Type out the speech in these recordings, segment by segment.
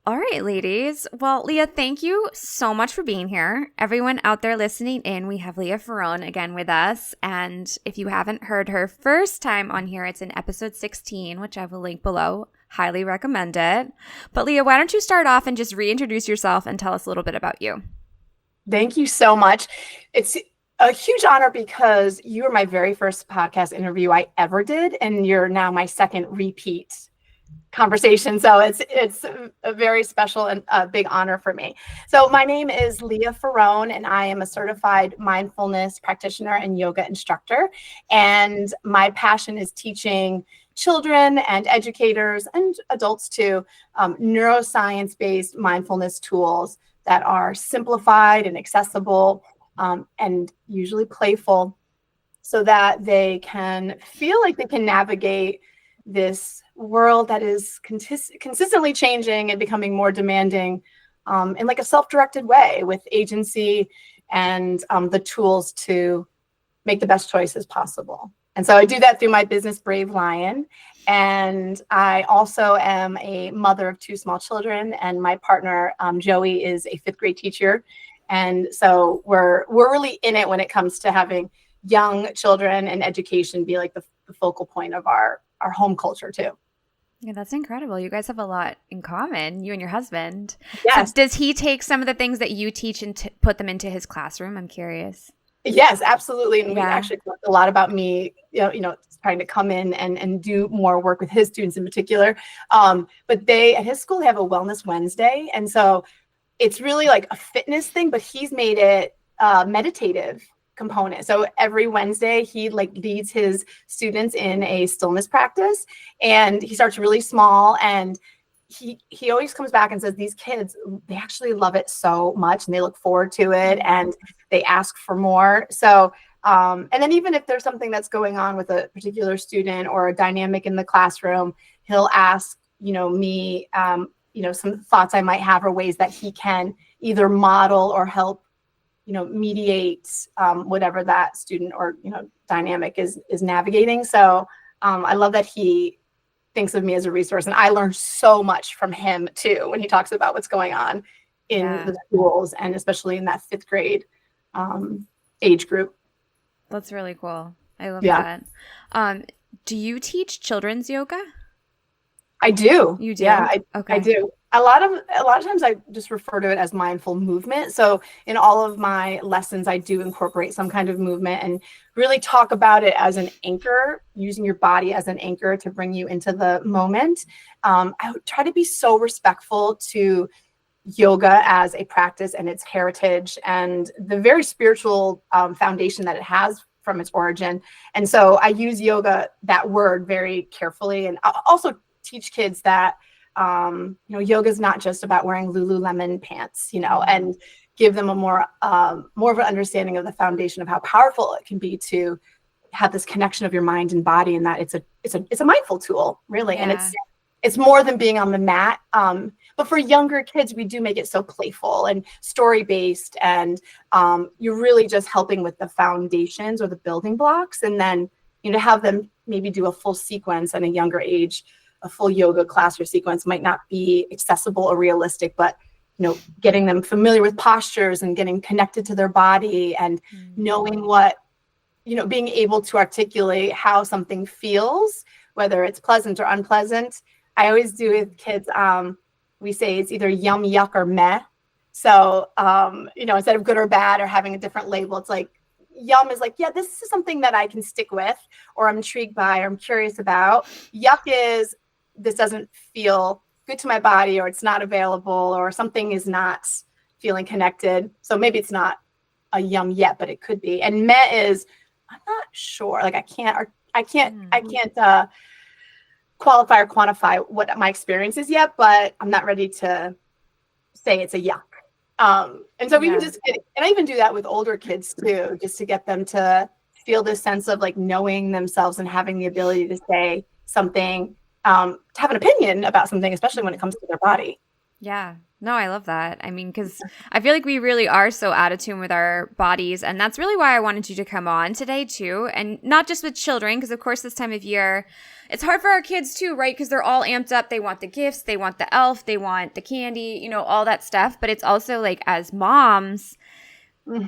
All right, ladies. Well, Leah, thank you so much for being here. Everyone out there listening in, we have Leah Ferrone again with us. And if you haven't heard her first time on here, it's in episode 16, which I will link below. Highly recommend it. But Leah, why don't you start off and just reintroduce yourself and tell us a little bit about you? Thank you so much. It's a huge honor because you were my very first podcast interview I ever did, and you're now my second repeat conversation. So it's a very special and a big honor for me. So my name is Leah Ferrone, and I am a certified mindfulness practitioner and yoga instructor. And my passion is teaching children and educators and adults too, neuroscience-based mindfulness tools that are simplified and accessible, and usually playful, so that they can feel like they can navigate this world that is consistently changing and becoming more demanding, in like a self-directed way, with agency and the tools to make the best choices possible. And so I do that through my business, Brave Lion. And I also am a mother of two small children, and my partner, Joey, is a fifth grade teacher. And so we're really in it when it comes to having young children and education be like the focal point of our home culture too. Yeah, that's incredible. You guys have a lot in common, you and your husband. So Yes. does he take some of the things that you teach and put them into his classroom? I'm curious. Yes, absolutely. And we Yeah. actually talked a lot about me, trying to come in and do more work with his students in particular. But they, at his school, they have a Wellness Wednesday. And so it's really like a fitness thing, but he's made it meditative component. So every Wednesday, he like leads his students in a stillness practice, and he starts really small, and he always comes back and says these kids, they actually love it so much and they look forward to it and they ask for more. So and then even if there's something that's going on with a particular student or a dynamic in the classroom, he'll ask me some thoughts I might have or ways that he can either model or help mediate whatever that student or dynamic is navigating. So I love that he thinks of me as a resource, and I learned so much from him too when he talks about what's going on in the schools, and especially in that fifth grade age group. That's really cool. I love that. Do you teach children's yoga? I do. You do? Yeah, Okay. I do. A lot of times I just refer to it as mindful movement. So in all of my lessons, I do incorporate some kind of movement and really talk about it as an anchor, using your body as an anchor to bring you into the moment. I try to be so respectful to yoga as a practice and its heritage and the very spiritual foundation that it has from its origin. And so I use yoga, that word, very carefully. And I also teach kids that yoga is not just about wearing Lululemon pants, and give them a more of an understanding of the foundation of how powerful it can be to have this connection of your mind and body, and that it's a mindful tool, really. Yeah. And it's more than being on the mat. But for younger kids, we do make it so playful and story based, and you're really just helping with the foundations or the building blocks, and then have them maybe do a full sequence at a younger age. A full yoga class or sequence might not be accessible or realistic, but getting them familiar with postures and getting connected to their body and knowing what, being able to articulate how something feels, whether it's pleasant or unpleasant. I always do with kids, we say it's either yum, yuck, or meh. So, instead of good or bad or having a different label, it's like yum is like, yeah, this is something that I can stick with, or I'm intrigued by, or I'm curious about. Yuck is, this doesn't feel good to my body, or it's not available, or something is not feeling connected. So maybe it's not a yum yet, but it could be. And meh is, I'm not sure. Like I can't qualify or quantify what my experience is yet, but I'm not ready to say it's a yuck. And so we can and I even do that with older kids too, just to get them to feel this sense of like knowing themselves and having the ability to say something, to have an opinion about something, especially when it comes to their body. Yeah. No, I love that. I mean, because I feel like we really are so out of tune with our bodies. And that's really why I wanted you to come on today, too. And not just with children, because of course, this time of year, it's hard for our kids, too, right? Because they're all amped up. They want the gifts, they want the elf, they want the candy, all that stuff. But it's also like, as moms,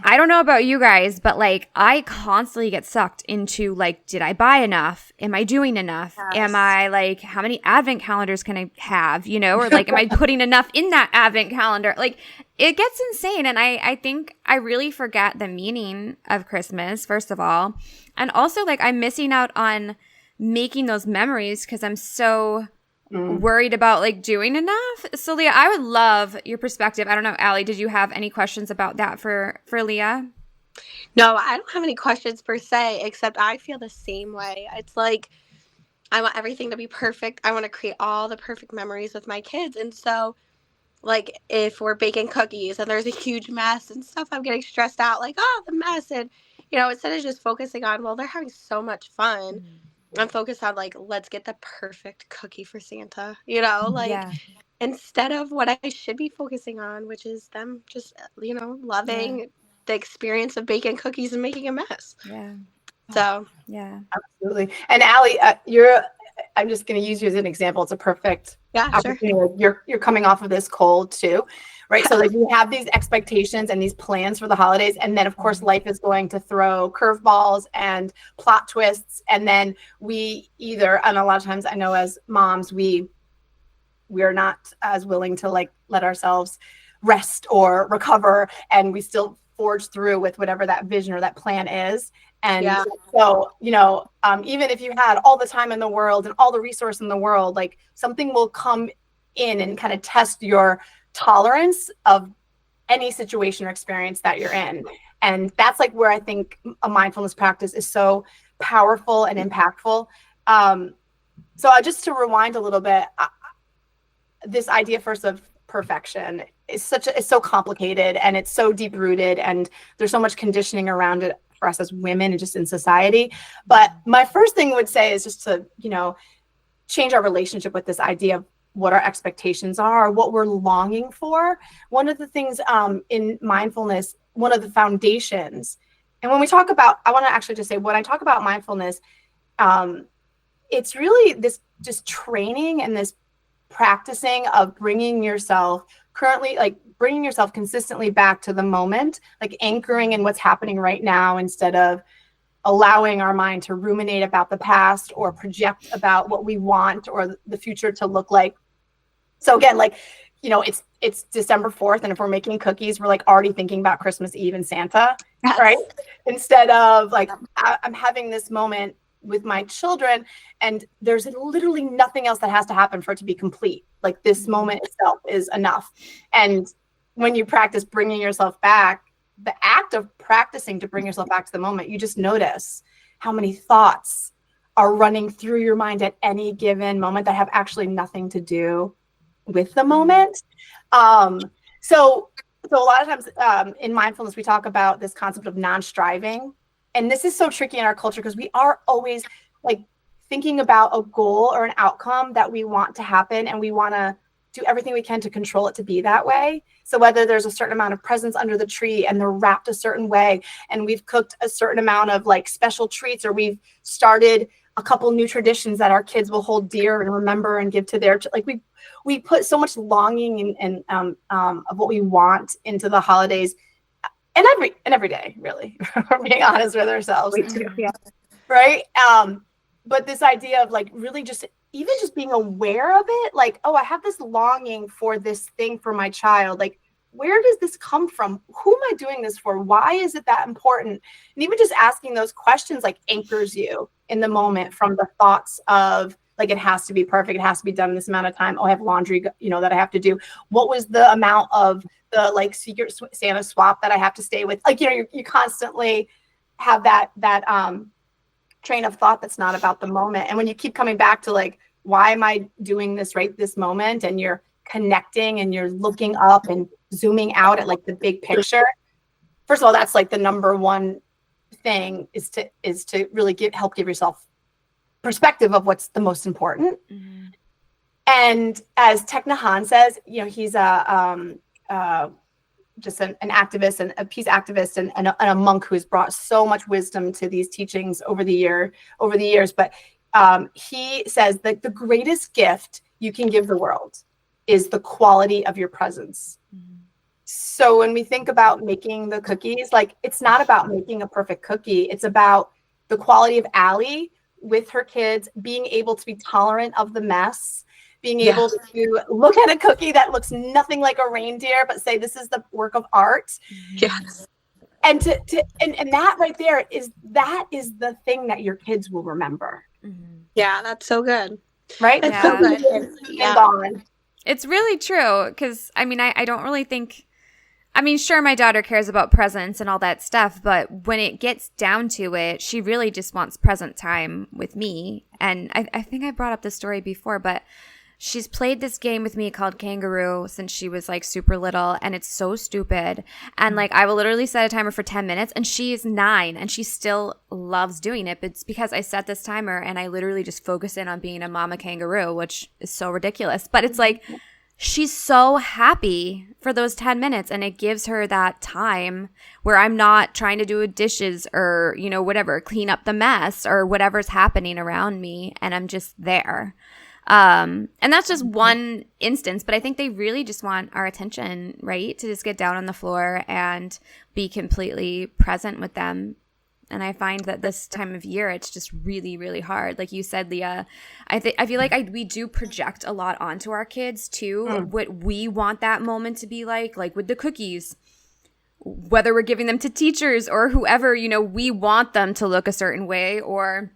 I don't know about you guys, but like I constantly get sucked into like, did I buy enough? Am I doing enough? Yes. Am I like, how many advent calendars can I have? Or like, am I putting enough in that advent calendar? Like, it gets insane. And I think I really forget the meaning of Christmas, first of all. And also, like, I'm missing out on making those memories because I'm so worried about like doing enough. So Leah, I would love your perspective. I don't know, Allie, did you have any questions about that for Leah? No, I don't have any questions per se, except I feel the same way. It's like I want everything to be perfect. I want to create all the perfect memories with my kids. And so like if we're baking cookies and there's a huge mess and stuff, I'm getting stressed out like, oh, the mess. And instead of just focusing on, well, they're having so much fun, I'm focused on like, let's get the perfect cookie for Santa, instead of what I should be focusing on, which is them just, loving the experience of baking cookies and making a mess. Yeah. So, yeah. Absolutely. And Allie, I'm just going to use you as an example. It's a perfect opportunity. Sure. You're coming off of this cold too, right? So like you have these expectations and these plans for the holidays. And then of course, life is going to throw curveballs and plot twists. And then and a lot of times I know as moms, we're not as willing to like let ourselves rest or recover. And we still forge through with whatever that vision or that plan is. And so, even if you had all the time in the world and all the resource in the world, like something will come in and kind of test your tolerance of any situation or experience that you're in. And that's like where I think a mindfulness practice is so powerful and impactful. So just to rewind a little bit, this idea first of perfection is so complicated and it's so deep rooted and there's so much conditioning around it for us as women and just in society. But my first thing would say is just to, change our relationship with this idea of what our expectations are, what we're longing for. One of the things in mindfulness, one of the foundations, and when we talk about, I want to actually just say, when I talk about mindfulness, it's really this just training and this practicing of bringing yourself consistently back to the moment, like anchoring in what's happening right now instead of allowing our mind to ruminate about the past or project about what we want or the future to look like. So again, like, it's December 4th. And if we're making cookies, we're like already thinking about Christmas Eve and Santa, right? Instead of like, I'm having this moment with my children and there's literally nothing else that has to happen for it to be complete. Like this moment itself is enough. And when you practice bringing yourself back, the act of practicing to bring yourself back to the moment, you just notice how many thoughts are running through your mind at any given moment that have actually nothing to do with the moment. So a lot of times in mindfulness, we talk about this concept of non-striving. And this is so tricky in our culture because we are always like thinking about a goal or an outcome that we want to happen. And we want to do everything we can to control it to be that way. So whether there's a certain amount of presents under the tree and they're wrapped a certain way, and we've cooked a certain amount of like special treats, or we've started a couple new traditions that our kids will hold dear and remember and give to their, like we put so much longing and of what we want into the holidays and every day, really, we're being honest with ourselves. Right. But this idea of like really just even just being aware of it, like, oh, I have this longing for this thing for my child. Like, where does this come from? Who am I doing this for? Why is it that important? And even just asking those questions like anchors you in the moment from the thoughts of like, it has to be perfect. It has to be done in this amount of time. Oh, I have laundry, that I have to do. What was the amount of the like secret Santa swap that I have to stay with? Like, you constantly have that train of thought that's not about the moment. And when you keep coming back to like, why am I doing this right this moment? And you're connecting and you're looking up and zooming out at like the big picture. First of all, that's like the number one thing is to really help give yourself perspective of what's the most important. Mm-hmm. And as Thich Nhat Hanh says, he's just an activist and a peace activist and a monk who has brought so much wisdom to these teachings over the years. But he says that the greatest gift you can give the world is the quality of your presence. Mm-hmm. So when we think about making the cookies, like, it's not about making a perfect cookie. It's about the quality of Allie with her kids, being able to be tolerant of the mess, being able to look at a cookie that looks nothing like a reindeer, but say, this is the work of art. Yes. And and that right there is the thing that your kids will remember. Mm-hmm. Yeah, that's so good. Right? That's so good. And it's really true, because I mean, I don't really think, I mean, sure, my daughter cares about presents and all that stuff, but when it gets down to it, she really just wants present time with me. And I think I brought up this story before, but she's played this game with me called Kangaroo since she was like super little, and it's so stupid. And like, I will literally set a timer for 10 minutes, and she is 9 and she still loves doing it. But it's because I set this timer and I literally just focus in on being a mama kangaroo, which is so ridiculous. But it's like, she's so happy for those 10 minutes, and it gives her that time where I'm not trying to do dishes or, whatever, clean up the mess or whatever's happening around me, and I'm just there. And that's just one instance, but I think they really just want our attention, right? To just get down on the floor and be completely present with them. And I find that this time of year, it's just really, really hard. Like you said, Leah, I feel like we do project a lot onto our kids too, what we want that moment to be like with the cookies, whether we're giving them to teachers or whoever, we want them to look a certain way, or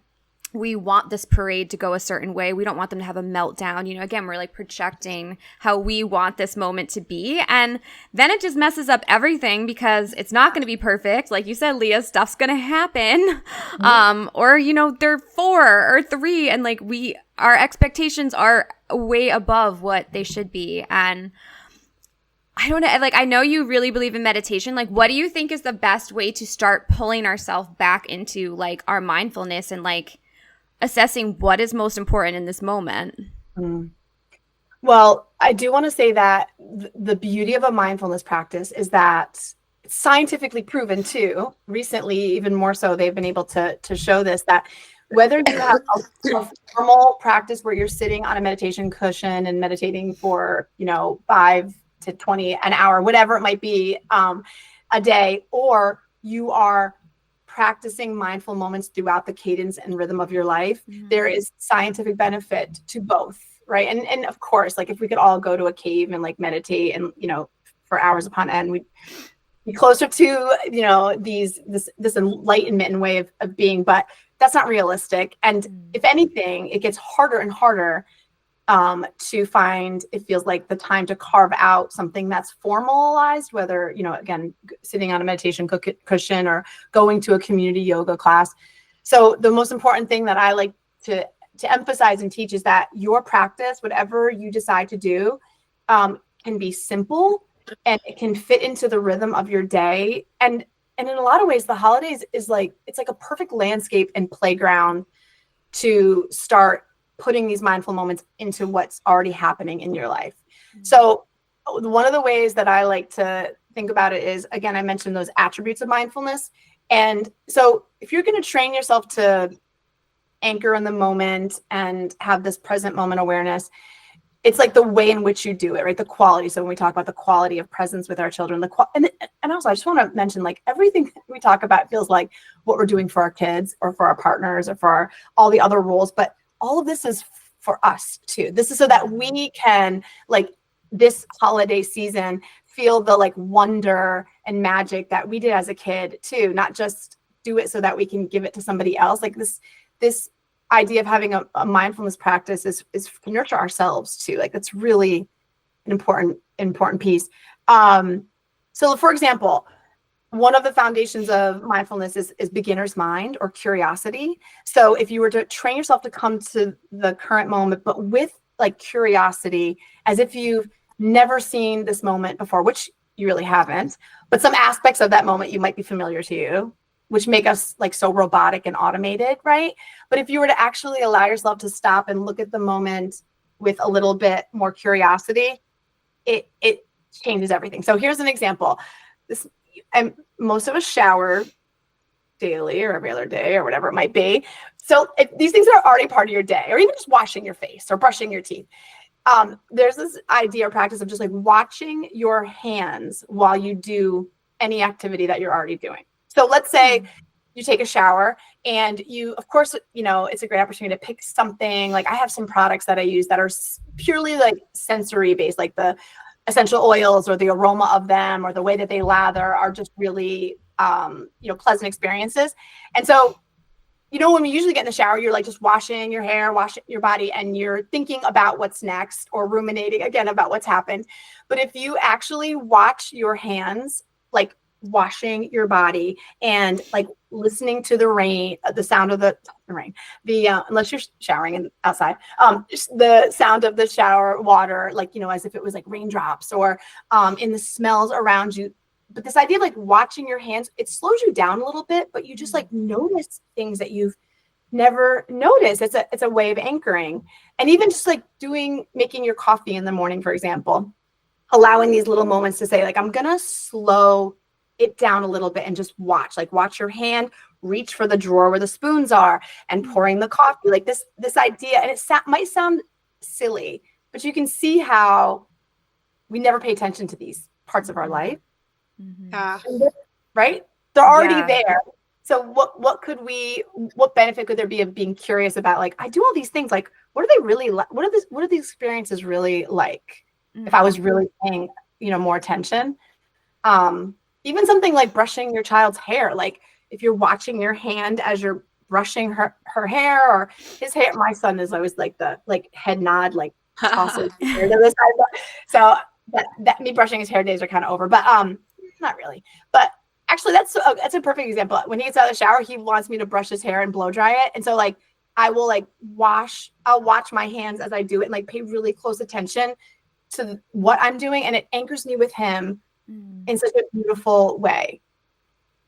we want this parade to go a certain way. We don't want them to have a meltdown. Again, we're like projecting how we want this moment to be. And then it just messes up everything, because it's not going to be perfect. Like you said, Leah, stuff's going to happen. Mm-hmm. Or, they're 4 or 3, and like our expectations are way above what they should be. And I don't know, like, I know you really believe in meditation. Like, what do you think is the best way to start pulling ourselves back into like our mindfulness and like assessing what is most important in this moment? Well, I do want to say that the beauty of a mindfulness practice is that it's scientifically proven too. Recently, even more so, they've been able to show this, that whether you have a formal practice where you're sitting on a meditation cushion and meditating for 5 to 20 an hour, whatever it might be, a day, or you are practicing mindful moments throughout the cadence and rhythm of your life, there is scientific benefit to both, right? And of course, like, if we could all go to a cave and like meditate and for hours upon end, we'd be closer to this enlightenment way of being, but that's not realistic. And if anything, it gets harder and harder to find, it feels like, the time to carve out something that's formalized, whether, again, sitting on a meditation cushion or going to a community yoga class. So the most important thing that I like to emphasize and teach is that your practice, whatever you decide to do, can be simple, and it can fit into the rhythm of your day. And in a lot of ways, the holidays it's like a perfect landscape and playground to start putting these mindful moments into what's already happening in your life. So one of the ways that I like to think about it is, again, I mentioned those attributes of mindfulness. And so if you're going to train yourself to anchor in the moment and have this present moment awareness, it's like the way in which you do it, right? The quality. So when we talk about the quality of presence with our children, and also I just want to mention, like, everything we talk about feels like what we're doing for our kids or for our partners or for all the other roles, but all of this is for us too. This is so that we can, like, this holiday season, feel the like wonder and magic that we did as a kid too, not just do it so that we can give it to somebody else. Like, this idea of having a mindfulness practice is to nurture ourselves too. Like, that's really an important piece. So for example, one of the foundations of mindfulness is beginner's mind, or curiosity. So if you were to train yourself to come to the current moment, but with like curiosity, as if you've never seen this moment before, which you really haven't, but some aspects of that moment you might be familiar to you, which make us like so robotic and automated, right? But if you were to actually allow yourself to stop and look at the moment with a little bit more curiosity, it changes everything. So here's an example. And most of us shower daily or every other day or whatever it might be. So if these things are already part of your day, or even just washing your face or brushing your teeth. There's this idea or practice of just like watching your hands while you do any activity that you're already doing. So let's say you take a shower and you, of course, it's a great opportunity to pick something. Like I have some products that I use that are purely like sensory based, like the essential oils or the aroma of them or the way that they lather are just really, pleasant experiences. And so, when we usually get in the shower, you're like just washing your hair, washing your body, and you're thinking about what's next or ruminating again about what's happened. But if you actually watch your hands, like washing your body and like listening to the rain, the sound of the rain, unless you're showering outside, the sound of the shower water, like, as if it was like raindrops or in the smells around you. But this idea of like watching your hands, it slows you down a little bit, but you just like notice things that you've never noticed. It's a way of anchoring. And even just like making your coffee in the morning, for example, allowing these little moments to say like, I'm going to slow it down a little bit and just watch your hand reach for the drawer where the spoons are and pouring the coffee, like this idea. And it might sound silly, but you can see how we never pay attention to these parts of our life. Right? They're already there. So what benefit could there be of being curious about, like, I do all these things, like, what are they really like? What are these experiences really like if I was really paying, more attention? Even something like brushing your child's hair, like if you're watching your hand as you're brushing her hair or his hair. My son is always like the head nod, like tosses his hair to the side. So that me brushing his hair days are kind of over, but not really. But actually, that's a perfect example. When he gets out of the shower, he wants me to brush his hair and blow dry it. And so like I will I'll watch my hands as I do it and like pay really close attention to what I'm doing. And it anchors me with him in such a beautiful way.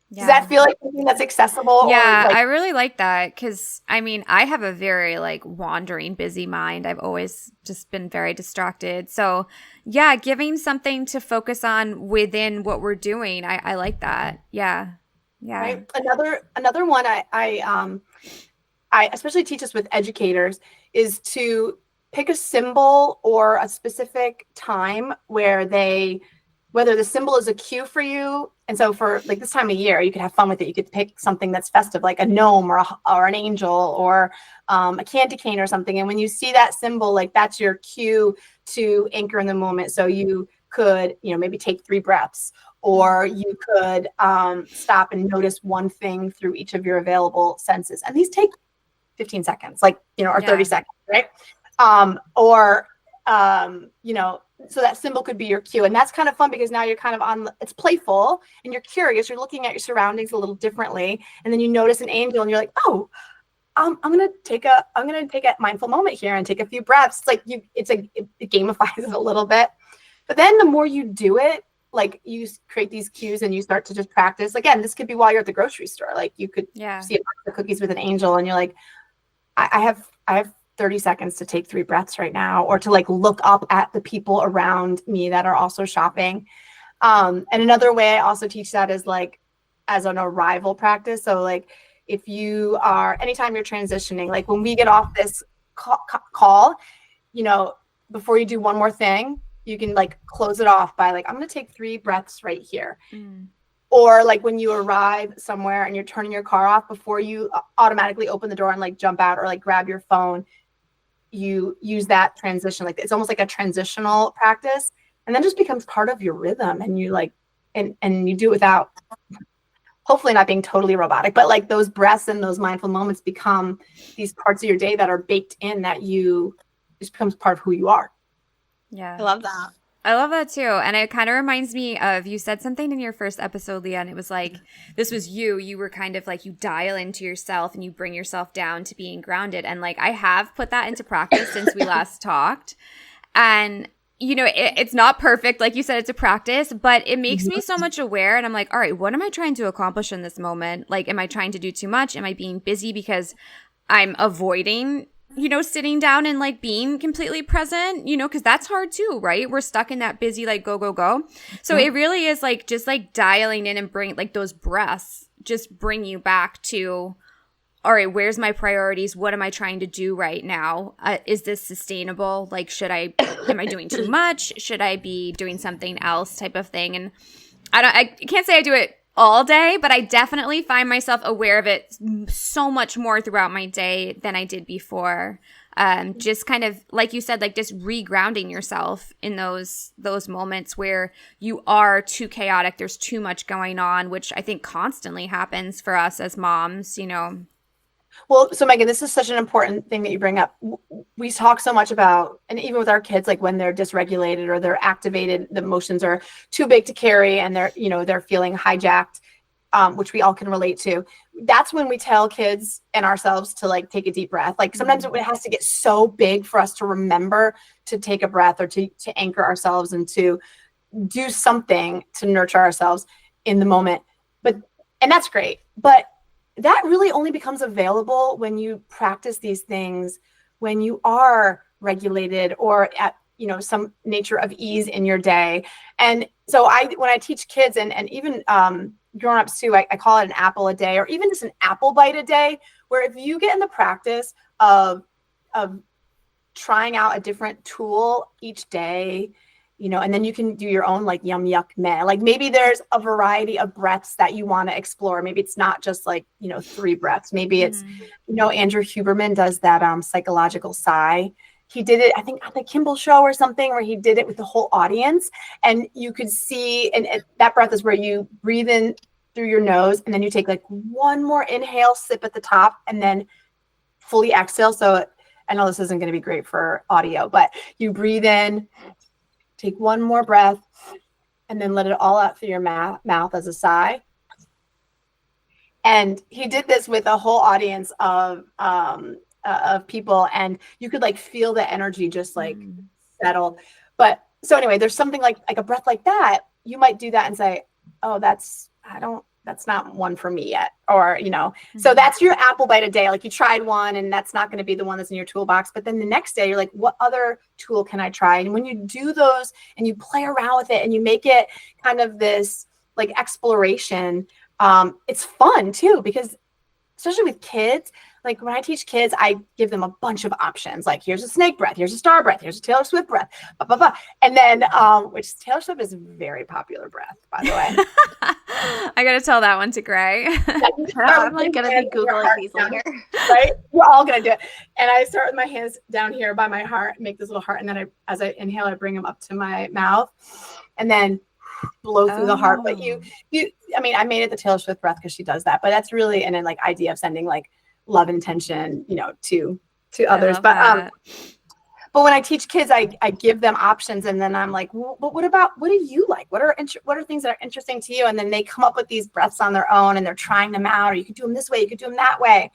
Yeah. Does that feel like something that's accessible? Yeah, I really like that because, I have a very wandering, busy mind. I've always just been very distracted. So, yeah, giving something to focus on within what we're doing, I like that. Yeah, yeah. Right? Another one I especially teach this with educators is to pick a symbol or a specific time whether the symbol is a cue for you. And so for like this time of year, you could have fun with it. You could pick something that's festive, like a gnome or an angel or a candy cane or something. And when you see that symbol, like that's your cue to anchor in the moment. So you could, maybe take 3 breaths, or you could stop and notice one thing through each of your available senses. And these take 15 seconds, or 30 seconds, right? So that symbol could be your cue. And that's kind of fun because now you're kind of it's playful and you're curious. You're looking at your surroundings a little differently. And then you notice an angel and you're like, oh, I'm going to take a mindful moment here and take a few breaths. It gamifies it a little bit. But then the more you do it, like you create these cues and you start to just practice. Again, this could be while you're at the grocery store. Like you could see a box of cookies with an angel and you're like, I have 30 seconds to take 3 breaths right now, or to look up at the people around me that are also shopping. And another way I also teach that is as an arrival practice. So if you are, anytime you're transitioning, when we get off this call, before you do one more thing, you can close it off by I'm going to take 3 breaths right here. Or when you arrive somewhere and you're turning your car off, before you automatically open the door and jump out or grab your phone, you use that transition. It's almost like a transitional practice, and then just becomes part of your rhythm. And you and you do it without, hopefully not being totally robotic, but those breaths and those mindful moments become these parts of your day that are baked in, that just becomes part of who you are. Yeah. I love that. I love that too. And it kind of reminds me of, you said something in your first episode, Leah, and it was this was you were kind of you dial into yourself and you bring yourself down to being grounded. And I have put that into practice since we last talked. And, it's not perfect. Like you said, it's a practice, but it makes me so much aware. And I'm like, all right, what am I trying to accomplish in this moment? Am I trying to do too much? Am I being busy because I'm avoiding sitting down and like being completely present, because that's hard too, right? We're stuck in that busy, like go, go, go. So it really is like just like dialing in and bring like those breaths, just bring you back to, all right, where's my priorities? What am I trying to do right now? Is this sustainable? Like, am I doing too much? Should I be doing something else type of thing? And I can't say I do it all day, but I definitely find myself aware of it so much more throughout my day than I did before. Just kind of, like you said, like just regrounding yourself in those moments where you are too chaotic, there's too much going on, which I think constantly happens for us as moms, Well, so Megan, this is such an important thing that you bring up. We talk so much about, and even with our kids, like when they're dysregulated or they're activated, the emotions are too big to carry and they're feeling hijacked, which we all can relate to. That's when we tell kids and ourselves to like take a deep breath. Like sometimes it has to get so big for us to remember to take a breath or to anchor ourselves and to do something to nurture ourselves in the moment. And that's great. But that really only becomes available when you practice these things, when you are regulated or at, some nature of ease in your day. And so when I teach kids and even grown-ups too, I call it an apple a day, or even just an apple bite a day, where if you get in the practice of trying out a different tool each day, and then you can do your own like yum yuck meh. Like maybe there's a variety of breaths that you want to explore. Maybe it's not just like, 3 breaths. Maybe it's, Andrew Huberman does that psychological sigh. He did it, I think, on the Kimball show or something, where he did it with the whole audience. And you could see, and that breath is where you breathe in through your nose, and then you take like one more inhale, sip at the top, and then fully exhale. So I know this isn't going to be great for audio, but you breathe in, take one more breath, and then let it all out through your mouth as a sigh. And he did this with a whole audience of people, and you could like feel the energy just like settle. But so anyway, there's something like a breath like that. You might do that and say, oh, that's not one for me yet. Or, so that's your apple bite a day. Like you tried one and that's not going to be the one that's in your toolbox. But then the next day you're like, what other tool can I try? And when you do those and you play around with it and you make it kind of this like exploration, it's fun too, because especially with kids, like when I teach kids, I give them a bunch of options. Like here's a snake breath, here's a star breath, here's a Taylor Swift breath, blah, blah, blah. And then, which Taylor Swift is a very popular breath, by the way. I got to tell that one to Gray. I'm like going to be Googling these later. Right? We're all going to do it. And I start with my hands down here by my heart, make this little heart. And then as I inhale, I bring them up to my mouth and then blow through the heart. But I made it the Taylor Swift breath because she does that. But that's really an like idea of sending like love and intention, to others. But when I teach kids, I give them options, and then I'm like, well, but what do you like? What are things that are interesting to you? And then they come up with these breaths on their own, and they're trying them out, or you could do them this way, you could do them that way.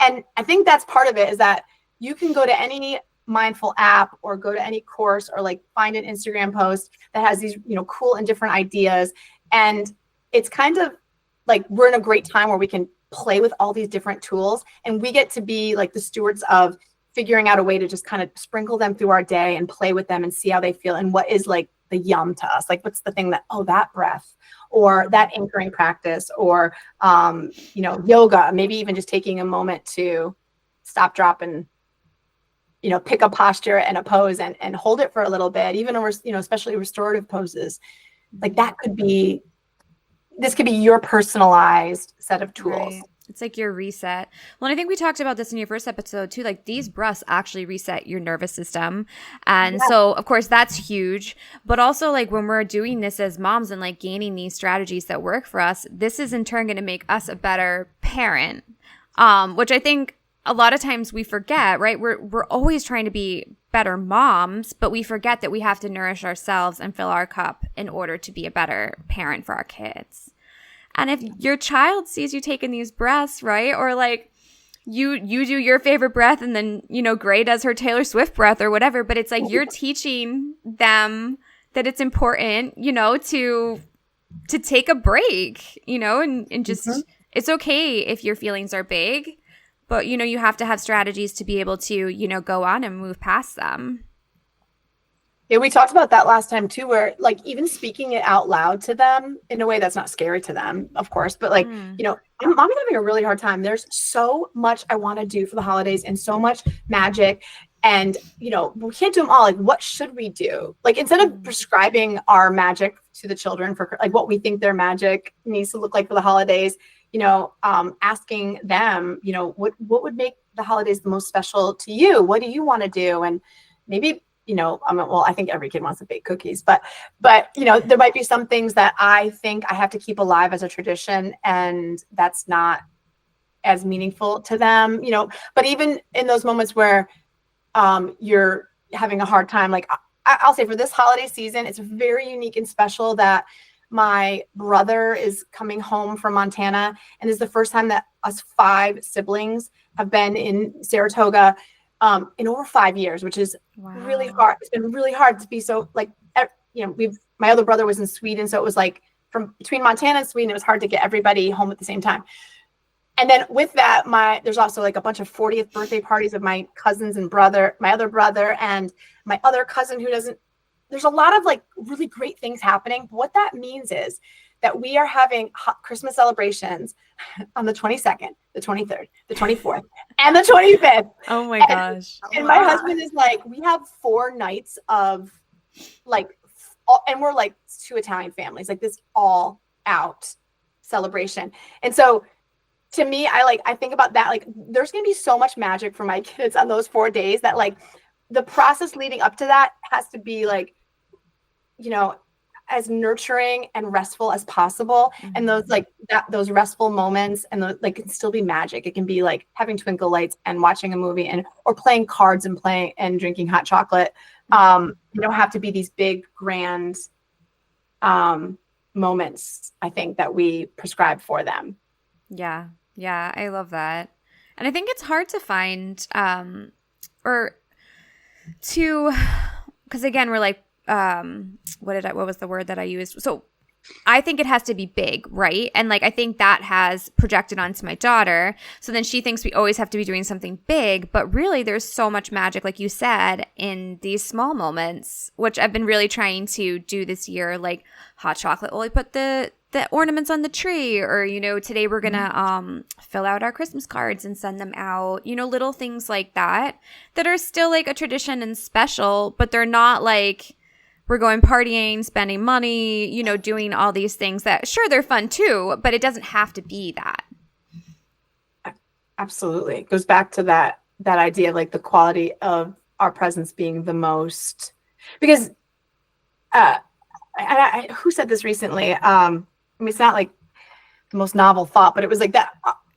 And I think that's part of it, is that you can go to any mindful app or go to any course or like find an Instagram post that has these, cool and different ideas. And it's kind of like we're in a great time where we can play with all these different tools, and we get to be like the stewards of figuring out a way to just kind of sprinkle them through our day and play with them and see how they feel and what is like the yum to us. Like what's the thing that, that breath or that anchoring practice or, yoga, maybe even just taking a moment to stop, drop, and, pick a posture and a pose and hold it for a little bit, even, especially restorative poses. Like this could be your personalized set of tools. Right. It's like your reset. Well, and I think we talked about this in your first episode too. Like these breaths actually reset your nervous system. And so of course that's huge. But also like when we're doing this as moms and like gaining these strategies that work for us, this is in turn going to make us a better parent. Which I think a lot of times we forget, right? We're always trying to be better moms, but we forget that we have to nourish ourselves and fill our cup in order to be a better parent for our kids. And if your child sees you taking these breaths, right? Or like you do your favorite breath and then, Gray does her Taylor Swift breath or whatever, but it's like you're teaching them that it's important, to take a break, and just it's okay if your feelings are big, But, you know, you have to have strategies to be able to, you know, go on and move past them. Yeah, we talked about that last time too, where like even speaking it out loud to them in a way that's not scary to them, of course, but like, you know, Mommy's having a really hard time. There's so much I want to do for the holidays and so much magic. And, you know, we can't do them all. Like, what should we do? Like, instead of prescribing our magic to the children for like what we think their magic needs to look like for the holidays, you know, asking them, you know, what would make the holidays the most special to you? What do you want to do? And maybe, you know, well, I think every kid wants to bake cookies, but, you know, there might be some things that I think I have to keep alive as a tradition, and that's not as meaningful to them, you know. But even in those moments where you're having a hard time, like I'll say for this holiday season, it's very unique and special that my brother is coming home from Montana, and this is the first time that us 5 siblings have been in Saratoga in over 5 years, which is really hard. It's been really hard to be so like, you know, my other brother was in Sweden. So it was like from between Montana and Sweden, it was hard to get everybody home at the same time. And then with that, there's also like a bunch of 40th birthday parties of my cousins and my other brother and my other cousin there's a lot of like really great things happening. But what that means is that we are having Christmas celebrations on the 22nd, the 23rd, the 24th, and the 25th. Oh my gosh. And my husband is like, we have 4 nights of like, and we're like 2 Italian families, like this all out celebration. And so to me, I think about that, like there's going to be so much magic for my kids on those 4 days that like the process leading up to that has to be like, you know, as nurturing and restful as possible. And those like those restful moments and those like can still be magic. It can be like having twinkle lights and watching a movie or playing cards and playing and drinking hot chocolate. You don't have to be these big grand moments, I think, that we prescribe for them. Yeah. Yeah. I love that. And I think it's hard to find because again, we're like, what was the word that I used? So I think it has to be big, right? And like I think that has projected onto my daughter. So then she thinks we always have to be doing something big, but really there's so much magic, like you said, in these small moments, which I've been really trying to do this year, like hot chocolate. Well, I put the ornaments on the tree, or, you know, today we're gonna fill out our Christmas cards and send them out, you know, little things like that are still like a tradition and special, but they're not like we're going partying, spending money, you know, doing all these things that, sure, they're fun too, but it doesn't have to be that. Absolutely. It goes back to that idea of like the quality of our presence being the most, because who said this recently? I mean, it's not like the most novel thought, but it was like that.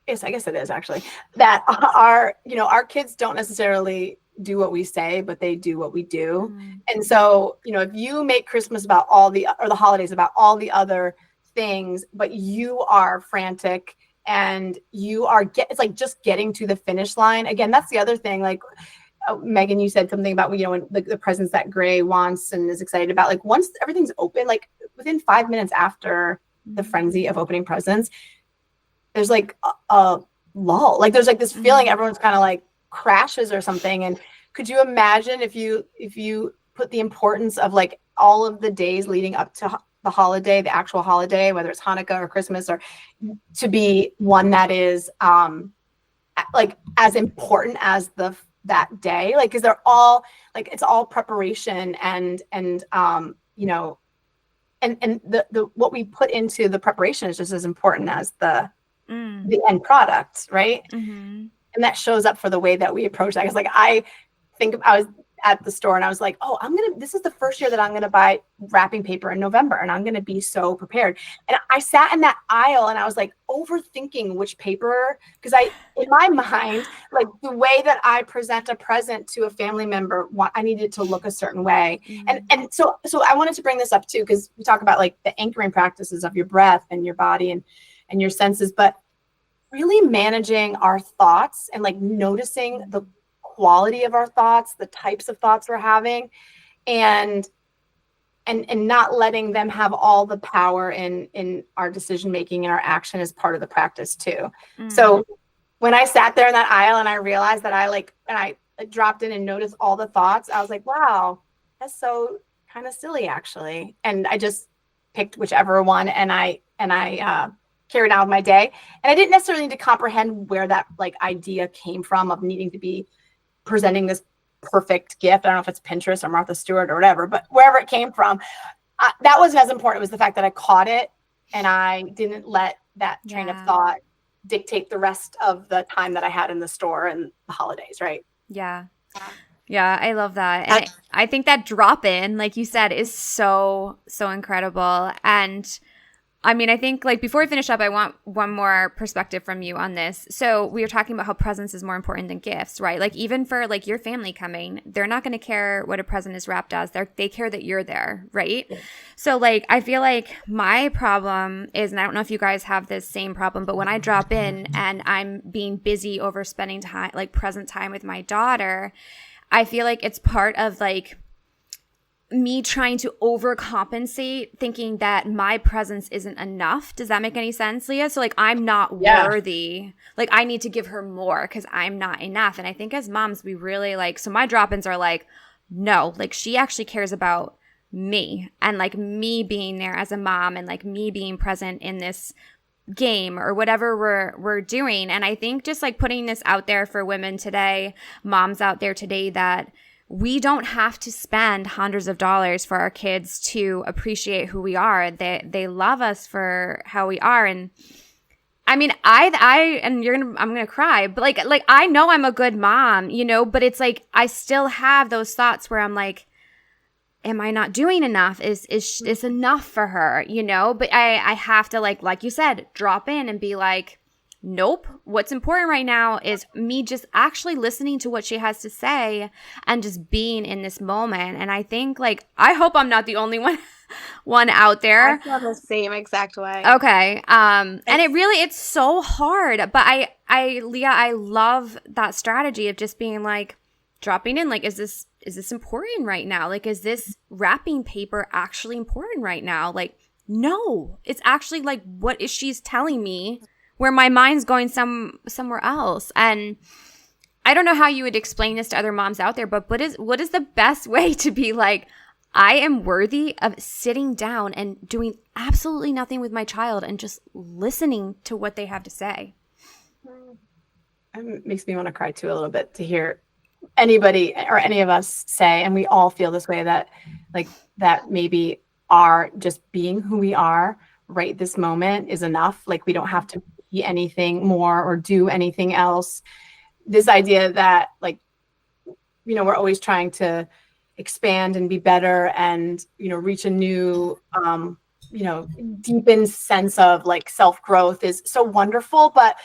Yes, I guess it is actually that our kids don't necessarily do what we say, but they do what we do. And so, you know, if you make Christmas about or the holidays about all the other things, but you are frantic and you are it's like just getting to the finish line. Again, that's the other thing. Like Megan, you said something about, you know, when the presents that Gray wants and is excited about, like once everything's open, like within 5 minutes after the frenzy of opening presents, there's like a lull. Like there's like this feeling everyone's kind of like crashes or something. And could you imagine if you put the importance of like all of the days leading up to the holiday, the actual holiday, whether it's Hanukkah or Christmas, or to be one that is like as important as that day, like, because they're all like, it's all preparation and you know, and the what we put into the preparation is just as important as the end product, right? And that shows up for the way that we approach that. Because like I was at the store and I was like, oh, this is the first year that I'm gonna buy wrapping paper in November, and I'm gonna be so prepared. And I sat in that aisle and I was like overthinking which paper, because in my mind, like the way that I present a present to a family member, I needed it to look a certain way. And so I wanted to bring this up too, because we talk about like the anchoring practices of your breath and your body and your senses, but really managing our thoughts and like noticing the quality of our thoughts, the types of thoughts we're having, and not letting them have all the power in our decision making and our action as part of the practice too. So when I sat there in that aisle and I realized that I dropped in and noticed all the thoughts, I was like, wow, that's so kind of silly actually. And I just picked whichever one and I carried out my day. And I didn't necessarily need to comprehend where that like idea came from of needing to be presenting this perfect gift. I don't know if it's Pinterest or Martha Stewart or whatever, but wherever it came from, that wasn't as important. It was the fact that I caught it and I didn't let that train of thought dictate the rest of the time that I had in the store and the holidays, right? Yeah. Yeah, I love that. And I think that drop in, like you said, is so, so incredible. And I mean, I think like before we finish up, I want one more perspective from you on this. So we were talking about how presence is more important than gifts, right? Like even for like your family coming, they're not going to care what a present is wrapped as. They care that you're there, right? Yeah. So like I feel like my problem is, and I don't know if you guys have this same problem, but when I drop in and I'm being busy over spending time, like present time with my daughter, I feel like it's part of like me trying to overcompensate, thinking that my presence isn't enough. Does that make any sense, Leah? So like I'm not worthy. Like I need to give her more because I'm not enough. And I think as moms, we really like, so my drop-ins are like, no, like she actually cares about me and like me being there as a mom and like me being present in this game or whatever we're doing. And I think just like putting this out there for women today, moms out there today, that we don't have to spend hundreds of dollars for our kids to appreciate who we are. They love us for how we are. And I mean, and I'm going to cry, but like, I know I'm a good mom, you know, but it's like, I still have those thoughts where I'm like, am I not doing enough? Is enough for her, you know? But I have to like you said, drop in and be like, nope. What's important right now is me just actually listening to what she has to say and just being in this moment. And I think like, I hope I'm not the only one out there. I feel the same exact way. Okay. And it's so hard, but Leah, I love that strategy of just being like, dropping in, like, is this important right now? Like, is this wrapping paper actually important right now? Like, no, it's actually like, what is she's telling me where my mind's going somewhere else? And I don't know how you would explain this to other moms out there, but what is the best way to be like, I am worthy of sitting down and doing absolutely nothing with my child and just listening to what they have to say? It makes me want to cry too a little bit to hear anybody or any of us say, and we all feel this way, that like that maybe our just being who we are right this moment is enough. Like we don't have to be anything more or do anything else. This idea that like, you know, we're always trying to expand and be better and, you know, reach a new, you know, deepened sense of like self-growth is so wonderful. But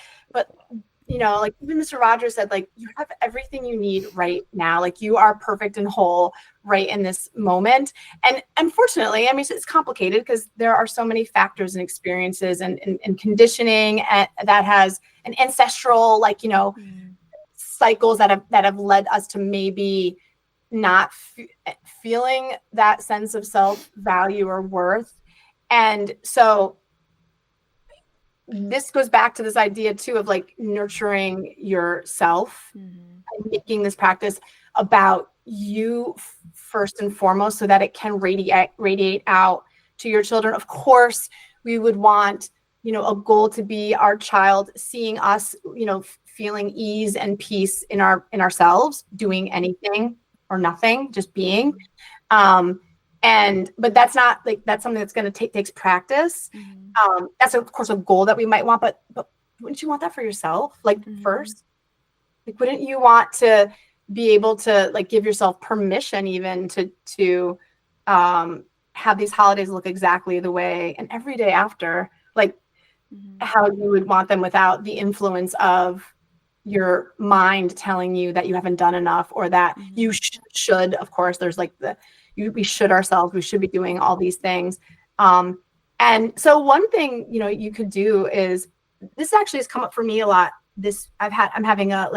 you know, like even Mr. Rogers said, like, you have everything you need right now. Like you are perfect and whole right in this moment. And unfortunately, I mean, it's complicated because there are so many factors and experiences and conditioning that has an ancestral, like, you know, cycles that have led us to maybe not feeling that sense of self-value or worth. And so this goes back to this idea too of like nurturing yourself and making this practice about you first and foremost so that it can radiate out to your children. Of course, we would want, you know, a goal to be our child seeing us, you know, feeling ease and peace in ourselves, doing anything or nothing, just being. But that's not like, that's something that's going to takes practice. That's of course a goal that we might want, but wouldn't you want that for yourself? Like first, like, wouldn't you want to be able to like give yourself permission even to have these holidays look exactly the way and every day after, like how you would want them without the influence of your mind telling you that you haven't done enough or that you should, of course, there's like we should ourselves, we should be doing all these things. And so one thing, you know, you could do is, this actually has come up for me a lot. I'm having a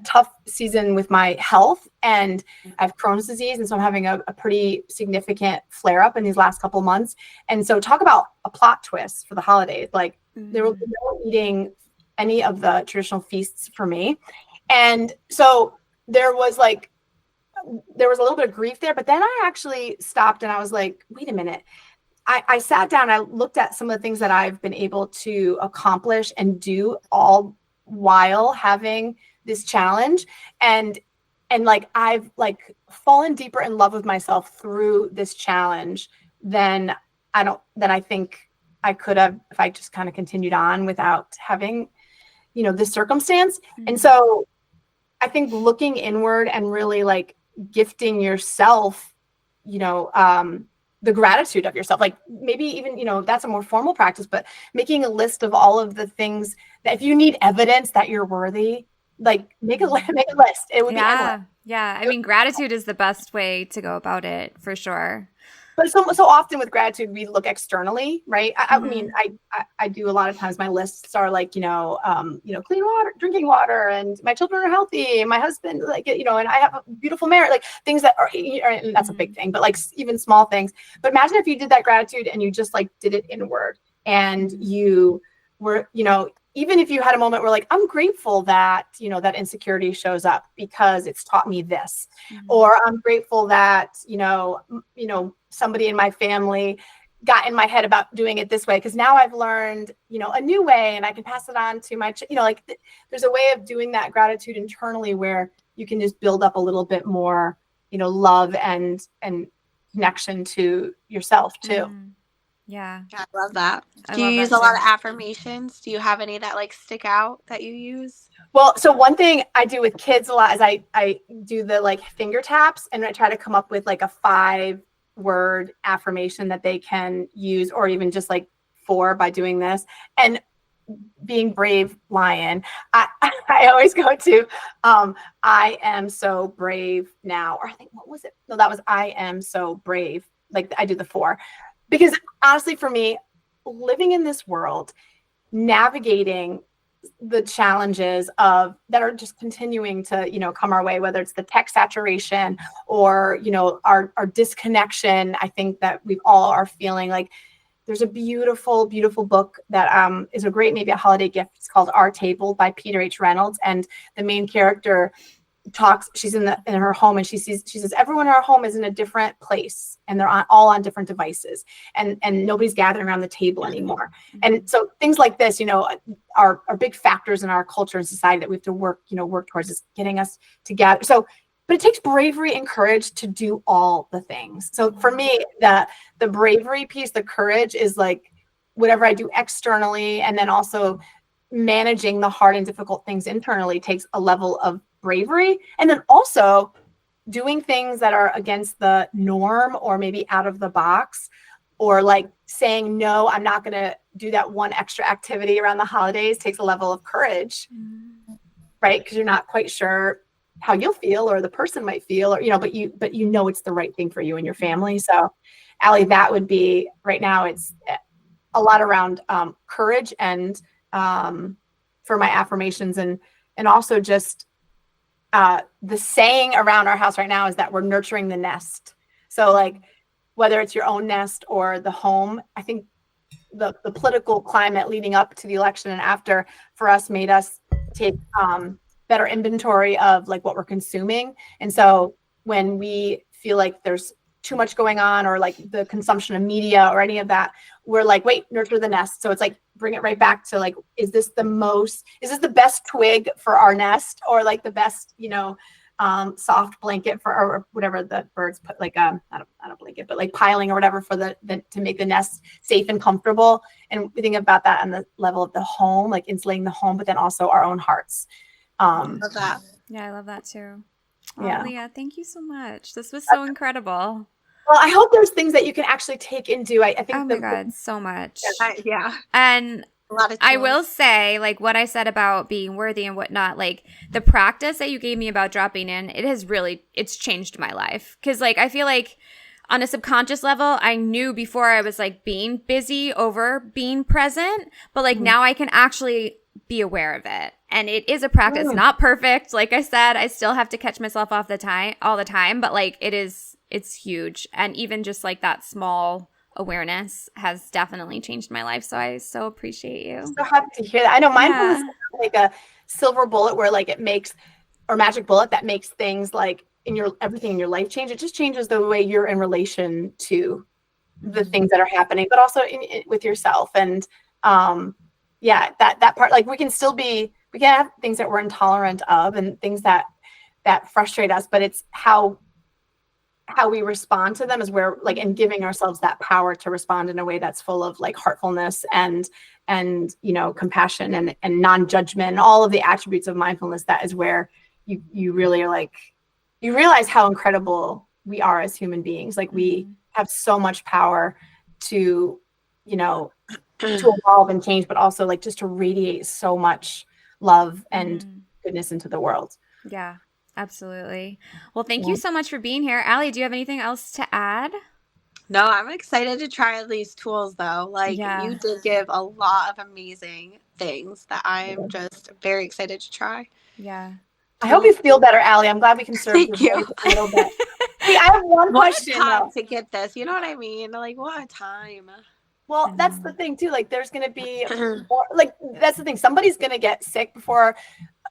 tough season with my health, and I have Crohn's disease. And so I'm having a pretty significant flare up in these last couple months. And so talk about a plot twist for the holidays. Like there will be no eating any of the traditional feasts for me. And so there was a little bit of grief there, but then I actually stopped and I was like, wait a minute. I sat down, I looked at some of the things that I've been able to accomplish and do all while having this challenge. And like, I've like fallen deeper in love with myself through this challenge than I think I could have if I just kind of continued on without having, this circumstance. Mm-hmm. And so I think looking inward and really like gifting yourself, the gratitude of yourself, like maybe even, that's a more formal practice, but making a list of all of the things that if you need evidence that you're worthy, like make a list. It would be endless. Yeah. I mean, gratitude is the best way to go about it for sure. But so often with gratitude, we look externally, right? I mean, I do a lot of times. My lists are like, clean water, drinking water, and my children are healthy, and my husband, like, and I have a beautiful marriage, like things that are, and that's a big thing, but like even small things. But imagine if you did that gratitude and you just like did it inward, and you were, even if you had a moment where like, I'm grateful that, that insecurity shows up because it's taught me this, or I'm grateful that, somebody in my family got in my head about doing it this way, because now I've learned, a new way, and I can pass it on to my, there's a way of doing that gratitude internally where you can just build up a little bit more, love and connection to yourself too. Yeah. I love that. Do you use a lot of affirmations? Do you have any that like stick out that you use? Well, so one thing I do with kids a lot is I do the like finger taps, and I try to come up with like a 5-word affirmation that they can use, or even just like 4 by doing this. And being brave lion, I always go to I am so brave now, or I think, what was it? No, that was I am so brave. Like I do the 4. Because honestly, for me, living in this world, navigating the challenges that are just continuing to, come our way, whether it's the tech saturation or, our disconnection, I think that we all are feeling like there's a beautiful, beautiful book that is a great, maybe a holiday gift. It's called Our Table by Peter H. Reynolds. And the main character she's in her home, and she says everyone in our home is in a different place, and they're all on different devices, and nobody's gathering around the table anymore. And so things like this, are big factors in our culture and society that we have to work towards, is getting us together. So, but it takes bravery and courage to do all the things. So for me, the bravery piece, the courage is like whatever I do externally, and then also managing the hard and difficult things internally takes a level of bravery. And then also doing things that are against the norm, or maybe out of the box, or like saying, no, I'm not going to do that one extra activity around the holidays, takes a level of courage, right? Because you're not quite sure how you'll feel, or the person might feel, or, but it's the right thing for you and your family. So Allie, that would be right now, it's a lot around courage, and for my affirmations, and also just the saying around our house right now is that we're nurturing the nest. So like whether it's your own nest or the home, I think the political climate leading up to the election and after for us made us take better inventory of like what we're consuming. And so when we feel like there's too much going on, or like the consumption of media or any of that, we're like, wait, nurture the nest. So it's like, bring it right back to like, is this the best twig for our nest, or like the best, soft blanket for, or whatever the birds put, like, not a blanket, but like piling or whatever for to make the nest safe and comfortable. And we think about that on the level of the home, like insulating the home, but then also our own hearts. Love that. Yeah, I love that too. Oh, yeah. Leah, thank you so much. This was so incredible. Well, I hope there's things that you can actually take into. I think. Oh my God, so much. Yeah. And a lot of I will say, like what I said about being worthy and whatnot, like the practice that you gave me about dropping in, it's changed my life. Because like I feel like on a subconscious level, I knew before I was like being busy over being present, but like now I can actually be aware of it. And it is a practice, not perfect. Like I said, I still have to catch myself all the time, but like it's huge. And even just like that small awareness has definitely changed my life. So I so appreciate you. So happy to hear that. I know mindfulness like a silver bullet where like it makes, or magic bullet that makes things like everything in your life change. It just changes the way you're in relation to the things that are happening, but also with yourself. And that part, like we can have things that we're intolerant of and things that frustrate us, but it's how we respond to them is where, like, and giving ourselves that power to respond in a way that's full of like heartfulness and compassion and non-judgment, all of the attributes of mindfulness. That is where you really are like, you realize how incredible we are as human beings. Like we have so much power to evolve and change, but also like just to radiate so much love and goodness into the world. Yeah, absolutely. Well, thank you so much for being here. Allie, do you have anything else to add? No, I'm excited to try these tools though. Like you did give a lot of amazing things that I'm just very excited to try. Yeah. I hope you feel better, Allie. I'm glad we can serve your voice a little bit. See, I have one question. What a time to get this. You know what I mean? Like, what a time. Well, that's the thing too. Like, there's going to be more, like, that's the thing. Somebody's going to get sick before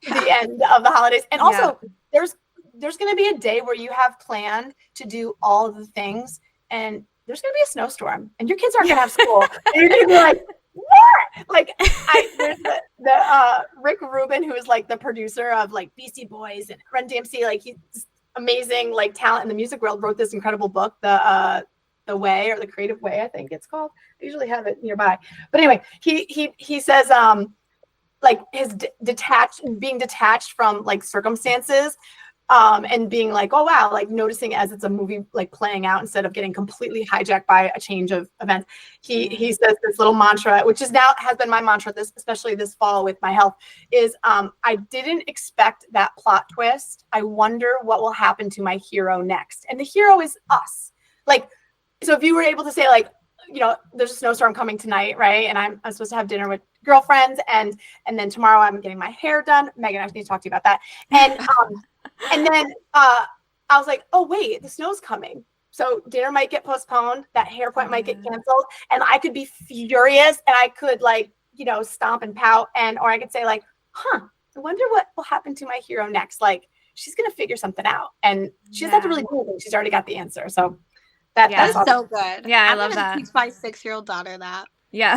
the end of the holidays. And also there's going to be a day where you have planned to do all of the things and there's going to be a snowstorm and your kids aren't going to have school. And you're going to be like, what? Like, there's the Rick Rubin, who is like the producer of like Beastie Boys and Run DMC. Like, he's amazing, like, talent in the music world, wrote this incredible book, The Way, or The Creative Way, I think it's called. I usually have it nearby. But anyway, he says like his being detached from like circumstances, and being like, oh wow, like noticing as it's a movie like playing out instead of getting completely hijacked by a change of events. He says this little mantra, which has been my mantra especially this fall with my health, is I didn't expect that plot twist. I wonder what will happen to my hero next. And the hero is us. Like, so if you were able to say like, there's a snowstorm coming tonight, right? And I'm supposed to have dinner with girlfriends, and then tomorrow I'm getting my hair done. Megan, I need to talk to you about that. And then I was like, oh wait, the snow's coming. So dinner might get postponed. That hair appointment might get canceled, and I could be furious, and I could like, stomp and pout, or I could say like, I wonder what will happen to my hero next. Like, she's gonna figure something out, and she doesn't have to really do anything. She's already got the answer. So that's awesome. So good. Yeah, I love that. Teach my 6-year-old daughter that. Yeah.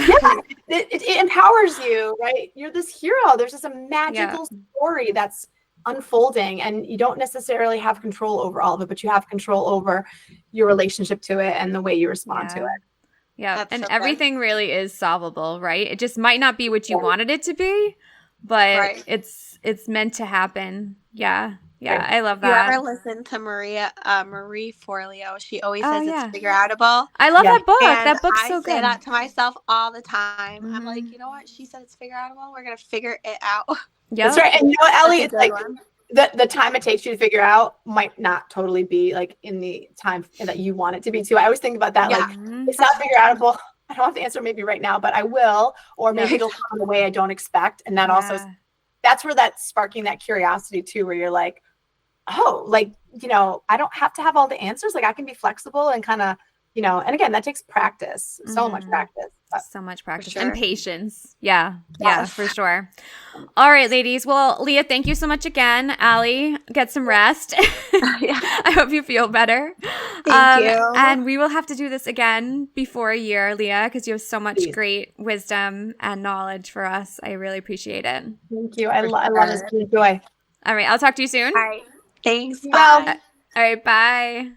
It empowers you, right? You're this hero. There's just a magical story that's unfolding, and you don't necessarily have control over all of it, but you have control over your relationship to it and the way you respond to it. Yeah. That's and so everything really is solvable, right? It just might not be what you wanted it to be, but it's meant to happen. Yeah. Yeah, I love that. You ever listen to Marie Forleo? She always says it's figure outable. I love that book. And that book's so good. I say that to myself all the time. I'm like, you know what? She said it's figure outable. We're going to figure it out. Yeah, that's right. And you know what, Ellie? It's like the time it takes you to figure out might not totally be like in the time that you want it to be too. I always think about that. Like, it's not figure outable. I don't have the answer maybe right now, but I will, or maybe it'll come in a way I don't expect. And that also, that's where that's sparking that curiosity too, where you're like, oh, like, I don't have to have all the answers. Like, I can be flexible and kind of, and again, that takes practice, so much practice. So much practice and patience. Yeah, for sure. All right, ladies. Well, Leah, thank you so much again. Allie, get some rest. I hope you feel better. Thank you. And we will have to do this again before a year, Leah, because you have so much great wisdom and knowledge for us. I really appreciate it. Thank you. I love this. Enjoy. All right. I'll talk to you soon. All right. Thanks. Bye. All right. Bye.